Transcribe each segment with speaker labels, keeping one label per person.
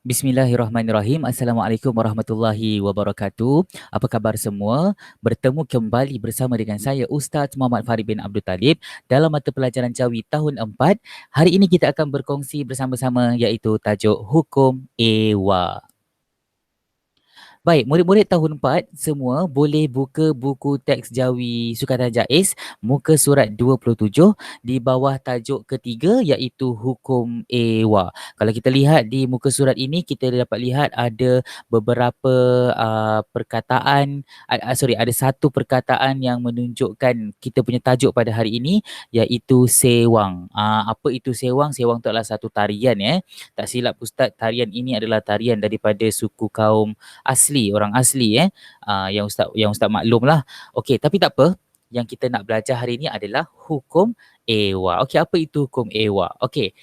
Speaker 1: Bismillahirrahmanirrahim. Assalamualaikum warahmatullahi wabarakatuh. Apa khabar semua? Bertemu kembali bersama dengan saya Ustaz Muhammad Farid bin Abdul Talib dalam mata pelajaran Jawi tahun 4. Hari ini kita akan berkongsi bersama-sama iaitu tajuk Hukum Ewa. Baik, murid-murid tahun 4 semua boleh buka buku teks Jawi Sukatan Jaiz muka surat 27 di bawah tajuk ketiga iaitu Hukum Ewa. Kalau kita lihat di muka surat ini kita dapat lihat ada beberapa perkataan ada satu perkataan yang menunjukkan kita punya tajuk pada hari ini iaitu sewang. Apa itu sewang? Sewang itu adalah satu tarian Tak silap Ustaz, tarian ini adalah tarian daripada suku kaum asli, orang asli yang ustaz maklum lah. Okey, tapi tak apa. Yang kita nak belajar hari ini adalah hukum ewa. Okey, apa itu hukum ewa? Okey.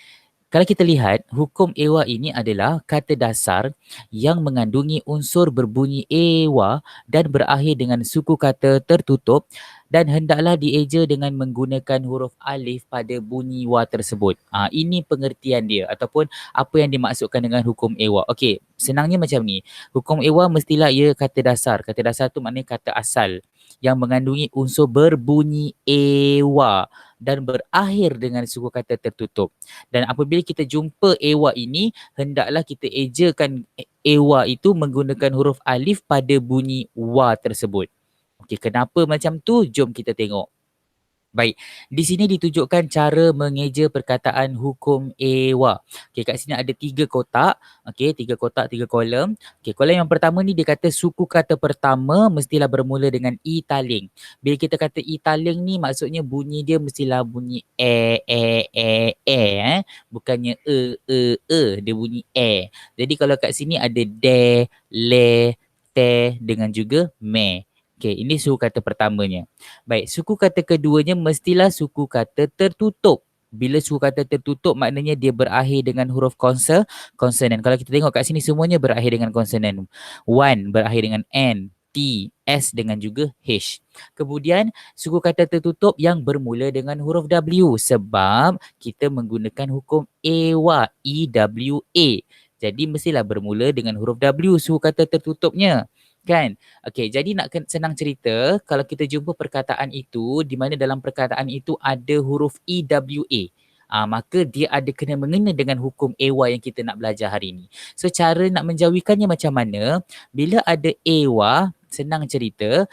Speaker 1: Kalau kita lihat, hukum ewa ini adalah kata dasar yang mengandungi unsur berbunyi ewa dan berakhir dengan suku kata tertutup dan hendaklah dieja dengan menggunakan huruf alif pada bunyi wa tersebut. Ini pengertian dia ataupun apa yang dimaksudkan dengan hukum ewa. Okey, senangnya macam ni. Hukum ewa mestilah ia kata dasar. Kata dasar tu maknanya kata asal yang mengandungi unsur berbunyi ewa dan berakhir dengan suku kata tertutup. Dan apabila kita jumpa ewa ini, hendaklah kita ejakan ewa itu menggunakan huruf alif pada bunyi wa tersebut. Okey, kenapa macam tu? Jom kita tengok. Baik, di sini ditunjukkan cara mengeja perkataan hukum ewa. Okey, kat sini ada 3 kotak. Okey, 3 kotak, 3 kolom. Okey, kolom yang pertama ni dia kata suku kata pertama mestilah bermula dengan i taling. Bila kita kata i taling ni maksudnya bunyi dia mestilah bunyi bukannya dia bunyi e. Jadi kalau kat sini ada de, le, te dengan juga me. Okey, ini suku kata pertamanya. Baik, suku kata keduanya mestilah suku kata tertutup. Bila suku kata tertutup maknanya dia berakhir dengan huruf konsonan. Kalau kita tengok kat sini semuanya berakhir dengan konsonan. One berakhir dengan N, T, S dengan juga H. Kemudian suku kata tertutup yang bermula dengan huruf W sebab kita menggunakan hukum EWA, E-W-A. Jadi mestilah bermula dengan huruf W suku kata tertutupnya. Kan? Okey, jadi nak senang cerita, kalau kita jumpa perkataan itu, di mana dalam perkataan itu ada huruf EWA, maka dia ada kena mengena dengan hukum ewa yang kita nak belajar hari ini. So, cara nak menjauhikannya macam mana? Bila ada ewa, senang cerita,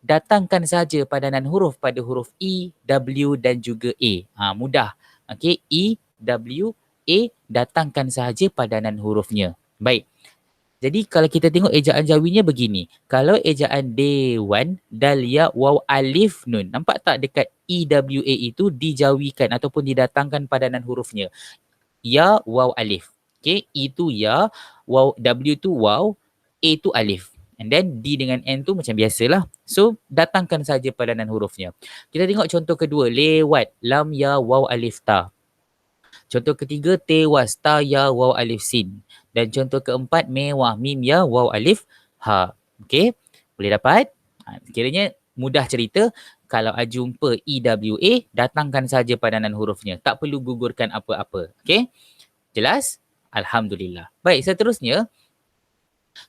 Speaker 1: datangkan saja padanan huruf pada huruf E, W dan juga A. Mudah. Okey, E, W, A, datangkan sahaja padanan hurufnya. Baik. Jadi kalau kita tengok ejaan Jawinya begini. Kalau ejaan Dewan, Dahlia, Waw, Alif, Nun. Nampak tak dekat EWA itu dijawikan ataupun didatangkan padanan hurufnya. Ya, Waw, Alif. Okay, E tu Ya, Waw, W tu Waw, A tu Alif. And then D dengan N tu macam biasalah. So, datangkan saja padanan hurufnya. Kita tengok contoh kedua. Lewat, Lam, Ya, Waw, Alif, Ta. Contoh ketiga, tewas, Ta, Ya, Waw, Alif, Sin. Dan contoh keempat, mewah, mim, ya, waw, alif, ha. Okey, boleh dapat? Kiranya mudah cerita. Kalau jumpa EWA, datangkan saja padanan hurufnya. Tak perlu gugurkan apa-apa. Okey, jelas? Alhamdulillah. Baik, seterusnya,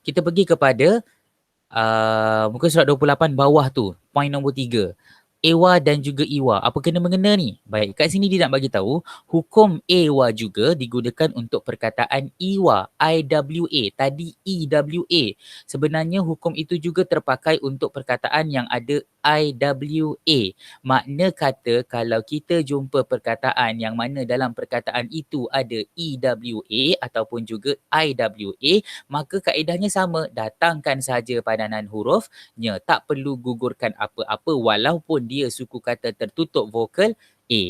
Speaker 1: kita pergi kepada muka surat 28 bawah tu. Poin nombor 3. Ewa dan juga iwa. Apa kena mengena ni? Baik, kat sini dia nak bagi tahu hukum ewa juga digunakan untuk perkataan iwa, IWA. Tadi EWA. Sebenarnya hukum itu juga terpakai untuk perkataan yang ada IWA. Makna kata kalau kita jumpa perkataan yang mana dalam perkataan itu ada EWA ataupun juga IWA, maka kaedahnya sama. Datangkan saja padanan hurufnya. Tak perlu gugurkan apa-apa walaupun dia suku kata tertutup vokal A.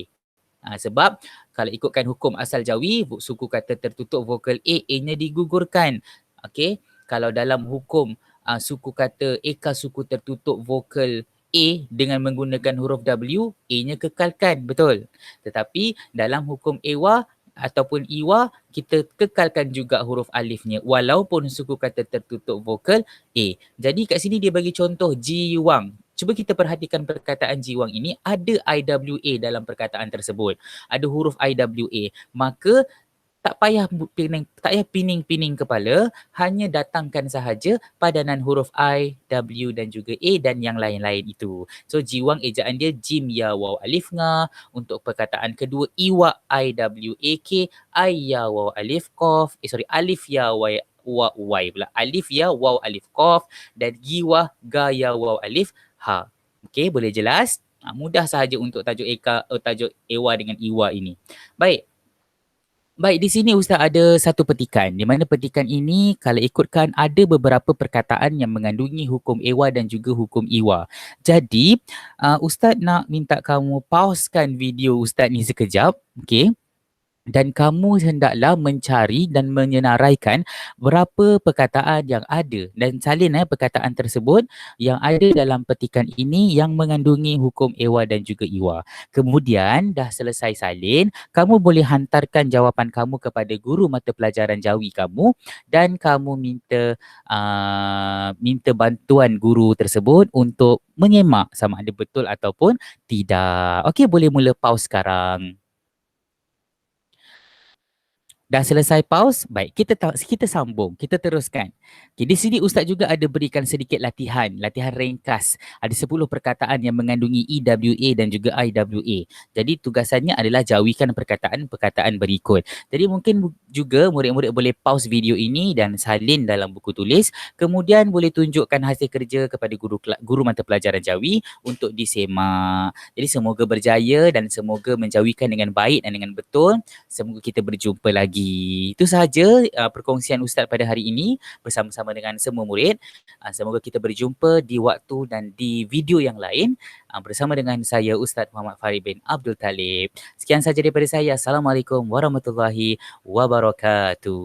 Speaker 1: Sebab kalau ikutkan hukum asal Jawi, suku kata tertutup vokal A-nya digugurkan. Okey, kalau dalam hukum suku kata eka suku tertutup vokal A dengan menggunakan huruf W, A-nya kekalkan, betul. Tetapi dalam hukum ewa ataupun iwa, kita kekalkan juga huruf alifnya walaupun suku kata tertutup vokal A. Jadi kat sini dia bagi contoh jiwang. Cuba kita perhatikan perkataan jiwang ini, ada IWA dalam perkataan tersebut. Ada huruf IWA. Maka tak payah pining kepala, hanya datangkan sahaja padanan huruf I, W dan juga A dan yang lain-lain itu. So jiwang ejaan dia jim ya waw alif nga. Untuk perkataan kedua iwa I W A K, I ya waw alif kof. Alif ya wai pula. Alif ya waw alif kof dan giwah ga ya waw alif ha. Okey, boleh jelas? Mudah sahaja untuk tajuk ewa dengan iwa ini. Baik. Baik, di sini Ustaz ada satu petikan. Di mana petikan ini kalau ikutkan ada beberapa perkataan yang mengandungi hukum ewa dan juga hukum iwa. Jadi, Ustaz nak minta kamu pausekan video Ustaz ni sekejap. Okey. Dan kamu hendaklah mencari dan menyenaraikan berapa perkataan yang ada dan salin perkataan tersebut yang ada dalam petikan ini yang mengandungi hukum ewa dan juga iwa. Kemudian dah selesai salin, kamu boleh hantarkan jawapan kamu kepada guru mata pelajaran Jawi kamu dan kamu minta bantuan guru tersebut untuk menyemak sama ada betul ataupun tidak. Okey, boleh mula pause sekarang. Dah selesai pause? Baik, kita sambung, kita teruskan. Okay, di sini Ustaz juga ada berikan sedikit latihan ringkas. Ada 10 perkataan yang mengandungi EWA dan juga IWA. Jadi tugasannya adalah jawikan perkataan-perkataan berikut. Jadi mungkin juga murid-murid boleh pause video ini dan salin dalam buku tulis. Kemudian boleh tunjukkan hasil kerja kepada guru mata pelajaran Jawi untuk disemak. Jadi semoga berjaya dan semoga menjawikan dengan baik dan dengan betul. Semoga kita berjumpa lagi. Itu sahaja perkongsian Ustaz pada hari ini bersama-sama dengan semua murid. Semoga kita berjumpa di waktu dan di video yang lain bersama dengan saya Ustaz Muhammad Farid bin Abdul Talib. Sekian sahaja daripada saya. Assalamualaikum warahmatullahi wabarakatuh.